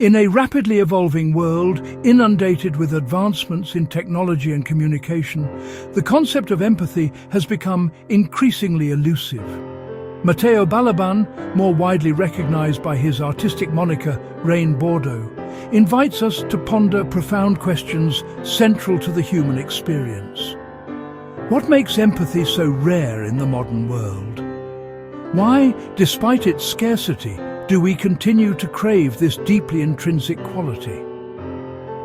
In a rapidly evolving world, inundated with advancements in technology and communication, the concept of empathy has become increasingly elusive. Matteo Balaban, more widely recognized by his artistic moniker Rain Bordo, invites us to ponder profound questions central to the human experience. What makes empathy so rare in the modern world? Why, despite its scarcity, do we continue to crave this deeply intrinsic quality?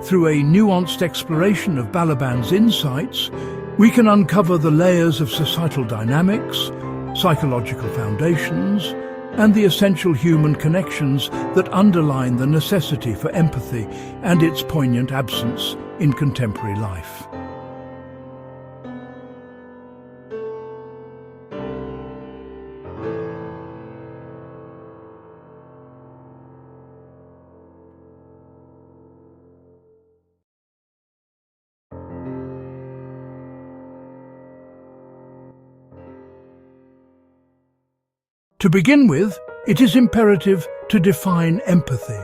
Through a nuanced exploration of Balaban's insights, we can uncover the layers of societal dynamics, psychological foundations, and the essential human connections that underline the necessity for empathy and its poignant absence in contemporary life. To begin with, it is imperative to define empathy.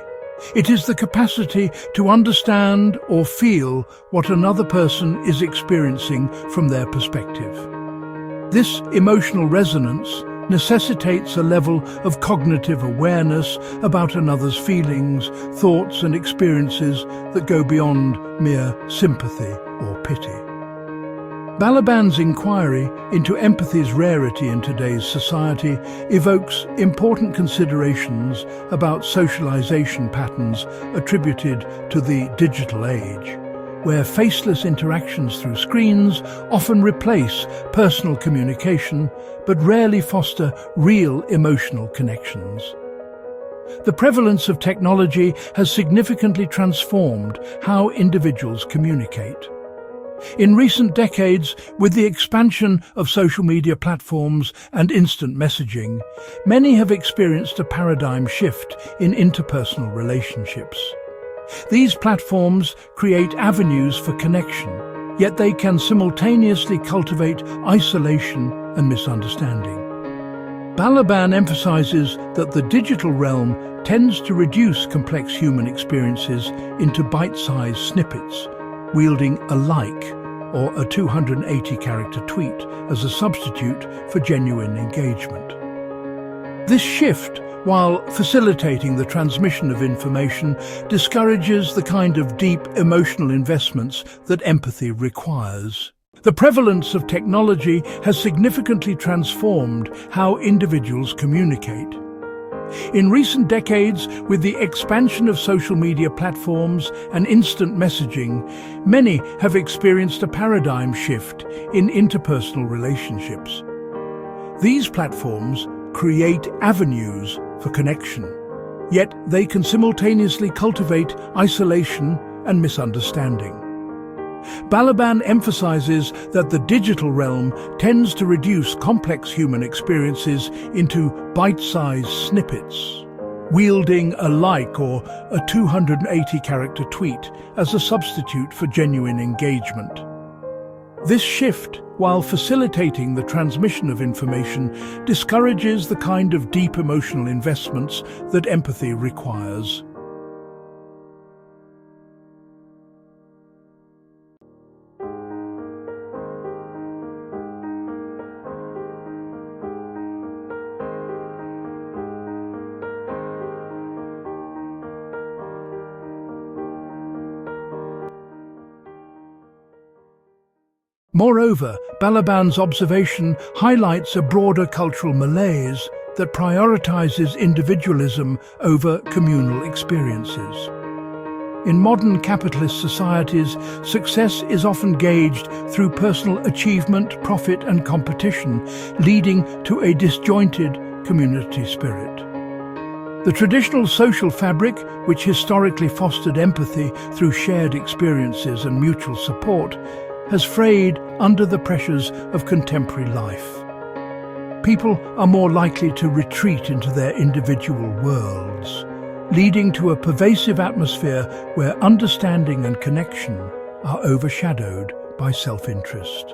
It is the capacity to understand or feel what another person is experiencing from their perspective. This emotional resonance necessitates a level of cognitive awareness about another's feelings, thoughts and experiences that go beyond mere sympathy or pity. Balaban's inquiry into empathy's rarity in today's society evokes important considerations about socialization patterns attributed to the digital age, where faceless interactions through screens often replace personal communication but rarely foster real emotional connections. The prevalence of technology has significantly transformed how individuals communicate. In recent decades, with the expansion of social media platforms and instant messaging, many have experienced a paradigm shift in interpersonal relationships. These platforms create avenues for connection, yet they can simultaneously cultivate isolation and misunderstanding. Balaban emphasizes that the digital realm tends to reduce complex human experiences into bite-sized snippets, wielding a like or a 280-character tweet as a substitute for genuine engagement. This shift, while facilitating the transmission of information, discourages the kind of deep emotional investments that empathy requires. The prevalence of technology has significantly transformed how individuals communicate. In recent decades, with the expansion of social media platforms and instant messaging, many have experienced a paradigm shift in interpersonal relationships. These platforms create avenues for connection, yet they can simultaneously cultivate isolation and misunderstanding. Balaban emphasizes that the digital realm tends to reduce complex human experiences into bite-sized snippets, wielding a like or a 280-character tweet as a substitute for genuine engagement. This shift, while facilitating the transmission of information, discourages the kind of deep emotional investments that empathy requires. Moreover, Balaban's observation highlights a broader cultural malaise that prioritizes individualism over communal experiences. In modern capitalist societies, success is often gauged through personal achievement, profit and competition, leading to a disjointed community spirit. The traditional social fabric, which historically fostered empathy through shared experiences and mutual support, has frayed under the pressures of contemporary life. People are more likely to retreat into their individual worlds, leading to a pervasive atmosphere where understanding and connection are overshadowed by self-interest.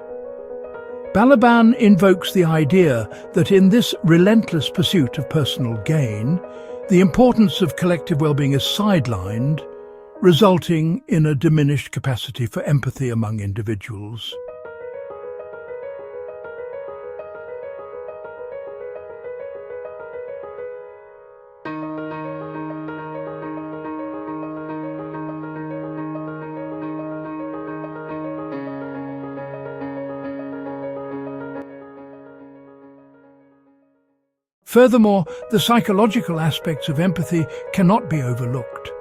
Balaban invokes the idea that in this relentless pursuit of personal gain, The importance of collective well-being is sidelined, resulting in a diminished capacity for empathy among individuals. Furthermore, the psychological aspects of empathy cannot be overlooked.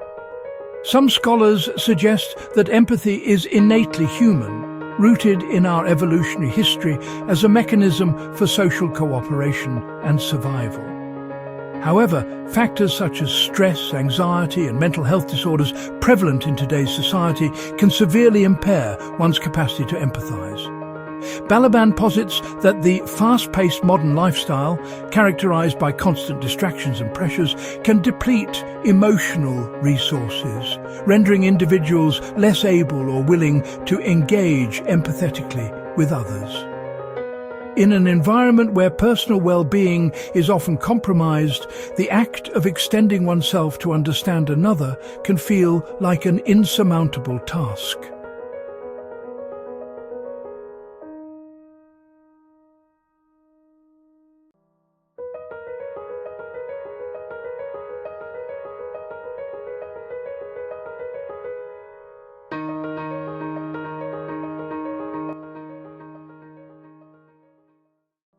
Some scholars suggest that empathy is innately human, rooted in our evolutionary history as a mechanism for social cooperation and survival. However, factors such as stress, anxiety, and mental health disorders prevalent in today's society can severely impair one's capacity to empathize. Balaban posits that the fast-paced modern lifestyle, characterized by constant distractions and pressures, can deplete emotional resources, rendering individuals less able or willing to engage empathetically with others. In an environment where personal well-being is often compromised, the act of extending oneself to understand another can feel like an insurmountable task.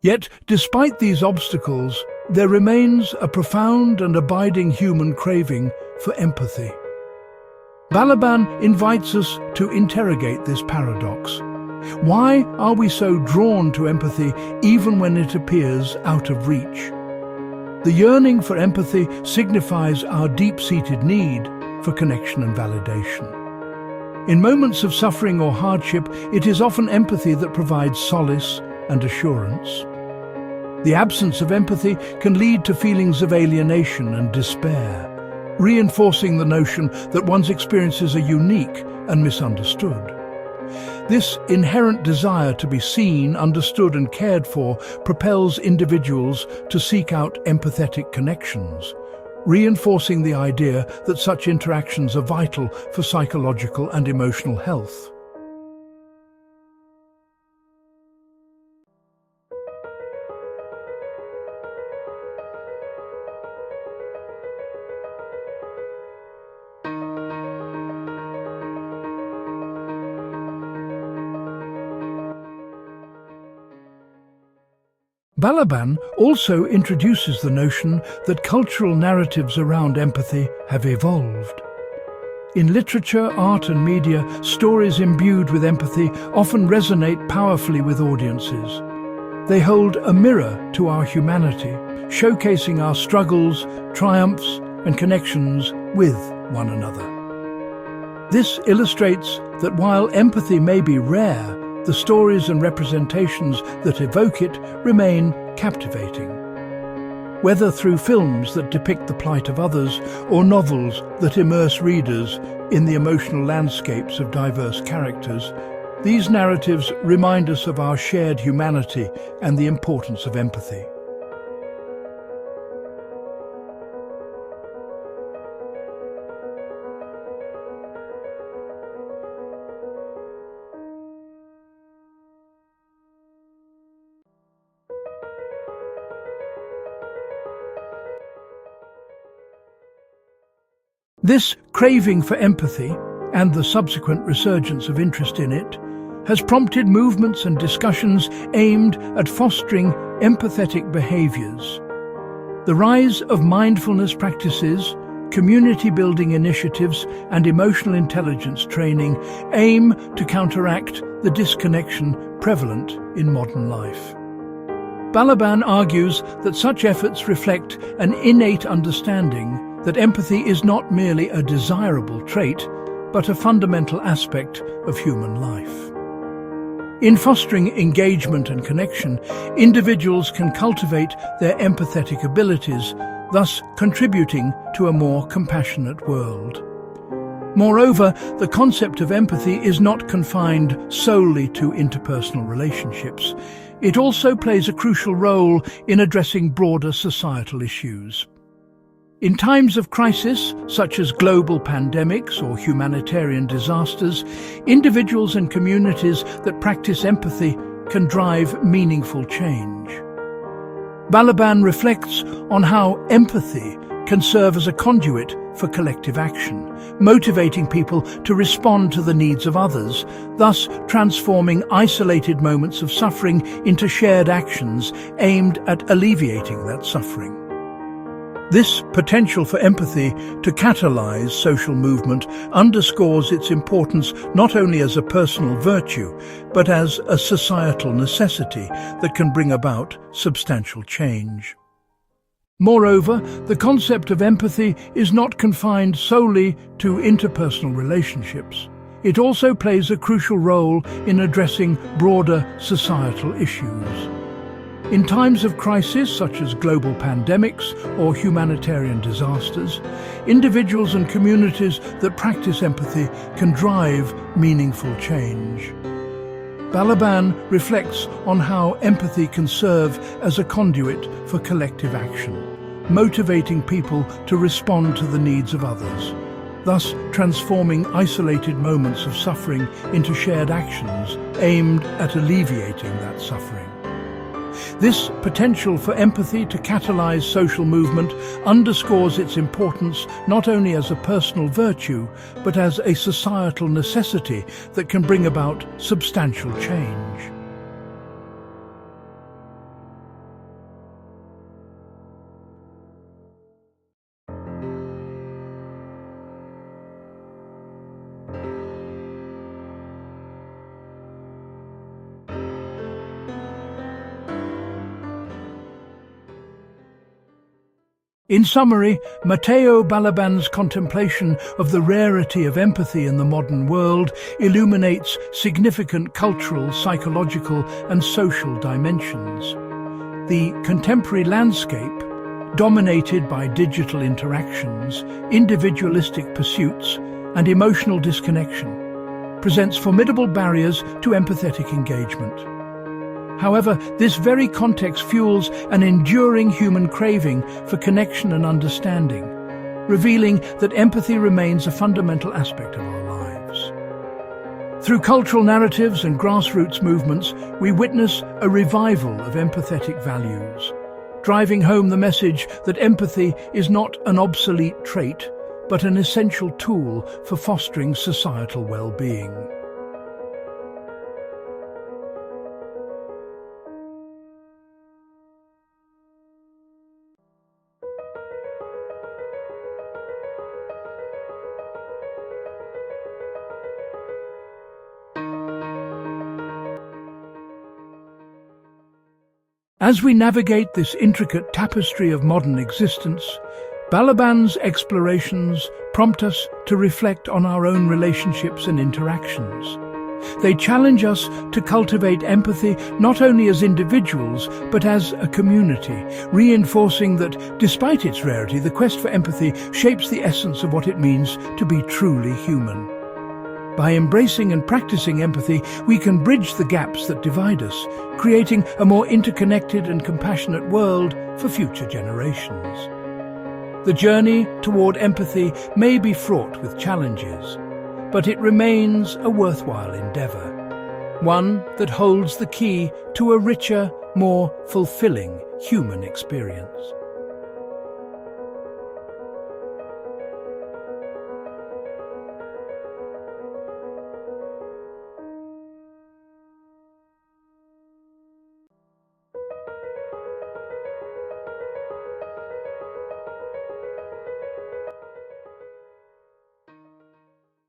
Yet, despite these obstacles, there remains a profound and abiding human craving for empathy. Balaban invites us to interrogate this paradox. Why are we so drawn to empathy even when it appears out of reach? The yearning for empathy signifies our deep-seated need for connection and validation. In moments of suffering or hardship, it is often empathy that provides solace and assurance. The absence of empathy can lead to feelings of alienation and despair, reinforcing the notion that one's experiences are unique and misunderstood. This inherent desire to be seen, understood, and cared for propels individuals to seek out empathetic connections, reinforcing the idea that such interactions are vital for psychological and emotional health. Balaban also introduces the notion that cultural narratives around empathy have evolved. In literature, art and media, stories imbued with empathy often resonate powerfully with audiences. They hold a mirror to our humanity, showcasing our struggles, triumphs and connections with one another. This illustrates that while empathy may be rare, the stories and representations that evoke it remain captivating. Whether through films that depict the plight of others or novels that immerse readers in the emotional landscapes of diverse characters, these narratives remind us of our shared humanity and the importance of empathy. This craving for empathy, and the subsequent resurgence of interest in it, has prompted movements and discussions aimed at fostering empathetic behaviors. The rise of mindfulness practices, community-building initiatives, and emotional intelligence training aim to counteract the disconnection prevalent in modern life. Balaban argues that such efforts reflect an innate understanding that empathy is not merely a desirable trait, but a fundamental aspect of human life. In fostering engagement and connection, individuals can cultivate their empathetic abilities, thus contributing to a more compassionate world. Moreover, the concept of empathy is not confined solely to interpersonal relationships. It also plays a crucial role in addressing broader societal issues. In times of crisis, such as global pandemics or humanitarian disasters, individuals and communities that practice empathy can drive meaningful change. Balaban reflects on how empathy can serve as a conduit for collective action, motivating people to respond to the needs of others, thus transforming isolated moments of suffering into shared actions aimed at alleviating that suffering. This potential for empathy to catalyze social movement underscores its importance not only as a personal virtue, but as a societal necessity that can bring about substantial change. Moreover, the concept of empathy is not confined solely to interpersonal relationships. It also plays a crucial role in addressing broader societal issues. In times of crisis, such as global pandemics or humanitarian disasters, individuals and communities that practice empathy can drive meaningful change. Balaban reflects on how empathy can serve as a conduit for collective action, motivating people to respond to the needs of others, thus transforming isolated moments of suffering into shared actions aimed at alleviating that suffering. This potential for empathy to catalyze social movement underscores its importance not only as a personal virtue, but as a societal necessity that can bring about substantial change. In summary, Matteo Balaban's contemplation of the rarity of empathy in the modern world illuminates significant cultural, psychological, and social dimensions. The contemporary landscape, dominated by digital interactions, individualistic pursuits, and emotional disconnection, presents formidable barriers to empathetic engagement. However, this very context fuels an enduring human craving for connection and understanding, revealing that empathy remains a fundamental aspect of our lives. Through cultural narratives and grassroots movements, we witness a revival of empathetic values, driving home the message that empathy is not an obsolete trait, but an essential tool for fostering societal well-being. As we navigate this intricate tapestry of modern existence, Balaban's explorations prompt us to reflect on our own relationships and interactions. They challenge us to cultivate empathy not only as individuals, but as a community, reinforcing that, despite its rarity, the quest for empathy shapes the essence of what it means to be truly human. By embracing and practicing empathy, we can bridge the gaps that divide us, creating a more interconnected and compassionate world for future generations. The journey toward empathy may be fraught with challenges, but it remains a worthwhile endeavor, one that holds the key to a richer, more fulfilling human experience.